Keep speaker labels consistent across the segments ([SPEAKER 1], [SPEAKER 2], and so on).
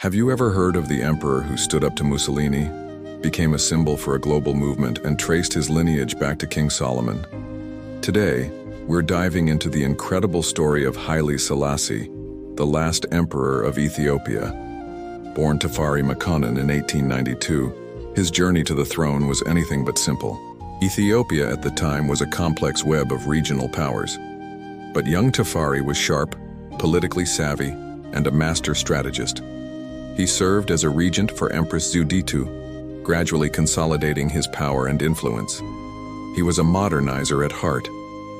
[SPEAKER 1] Have you ever heard of the emperor who stood up to Mussolini, became a symbol for a global movement, and traced his lineage back to King Solomon? Today, we're diving into the incredible story of Haile Selasi, the last emperor of Ethiopia. Born Tafari Makonnen in 1892, his journey to the throne was anything but simple. Ethiopia at the time was a complex web of regional powers. But young Tafari was sharp, politically savvy, and a master strategist. He served as a regent for Empress Zewditu, gradually consolidating his power and influence. He was a modernizer at heart,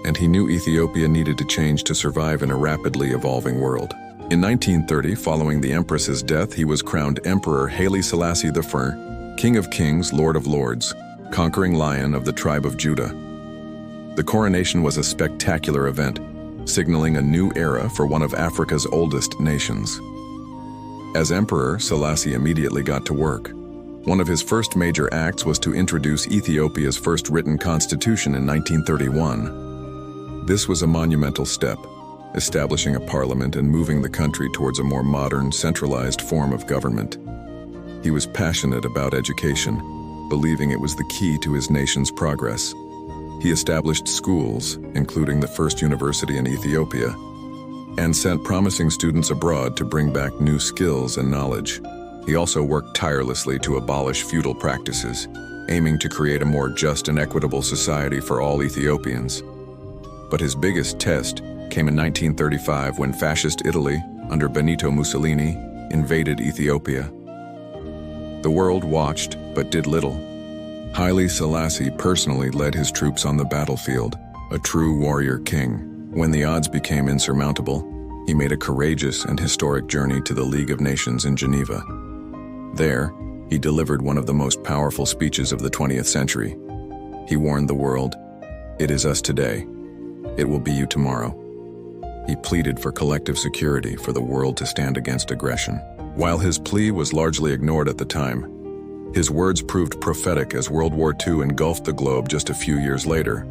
[SPEAKER 1] and he knew Ethiopia needed to change to survive in a rapidly evolving world. In 1930, following the empress's death, he was crowned Emperor Haile Selasi I, King of Kings, Lord of Lords, conquering lion of the tribe of Judah. The coronation was a spectacular event, signaling a new era for one of Africa's oldest nations. As emperor, Selasi immediately got to work. One of his first major acts was to introduce Ethiopia's first written constitution in 1931. This was a monumental step, establishing a parliament and moving the country towards a more modern, centralized form of government. He was passionate about education, believing it was the key to his nation's progress. He established schools, including the first university in Ethiopia, and sent promising students abroad to bring back new skills and knowledge. He also worked tirelessly to abolish feudal practices, aiming to create a more just and equitable society for all Ethiopians. But his biggest test came in 1935 when fascist Italy, under Benito Mussolini, invaded Ethiopia. The world watched, but did little. Haile Selasi personally led his troops on the battlefield, a true warrior king. When the odds became insurmountable, he made a courageous and historic journey to the League of Nations in Geneva. There, he delivered one of the most powerful speeches of the 20th century. He warned the world, "It is us today. It will be you tomorrow." He pleaded for collective security for the world to stand against aggression. While his plea was largely ignored at the time, his words proved prophetic as World War II engulfed the globe just a few years later.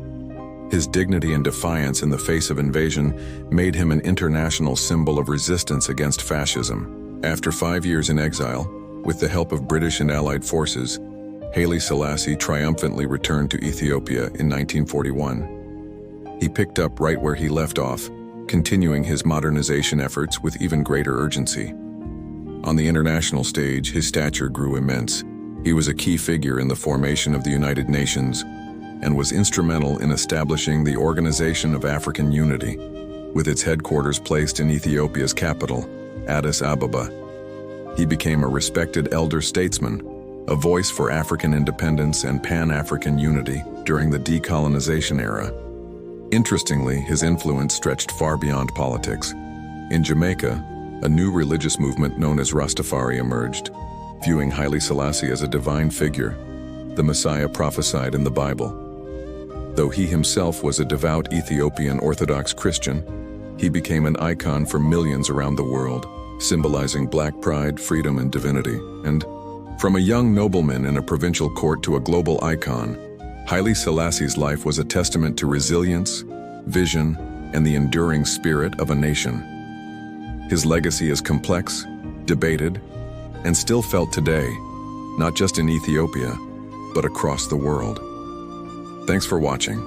[SPEAKER 1] His dignity and defiance in the face of invasion made him an international symbol of resistance against fascism. After 5 years in exile, with the help of British and Allied forces, Haile Selasi triumphantly returned to Ethiopia in 1941. He picked up right where he left off, continuing his modernization efforts with even greater urgency. On the international stage, his stature grew immense. He was a key figure in the formation of the United Nations and was instrumental in establishing the Organization of African Unity, with its headquarters placed in Ethiopia's capital, Addis Ababa. He became a respected elder statesman, a voice for African independence and Pan-African unity during the decolonization era. Interestingly, his influence stretched far beyond politics. In Jamaica, a new religious movement known as Rastafari emerged, viewing Haile Selasi as a divine figure, the Messiah prophesied in the Bible. Though he himself was a devout Ethiopian Orthodox Christian, he became an icon for millions around the world, symbolizing black pride, freedom, and divinity. And from a young nobleman in a provincial court to a global icon, Haile Selasi's life was a testament to resilience, vision, and the enduring spirit of a nation. His legacy is complex, debated, and still felt today, not just in Ethiopia, but across the world. Thanks for watching.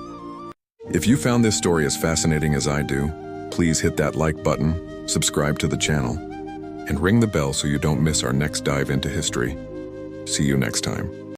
[SPEAKER 1] If you found this story as fascinating as I do, please hit that like button, subscribe to the channel, and ring the bell so you don't miss our next dive into history. See you next time.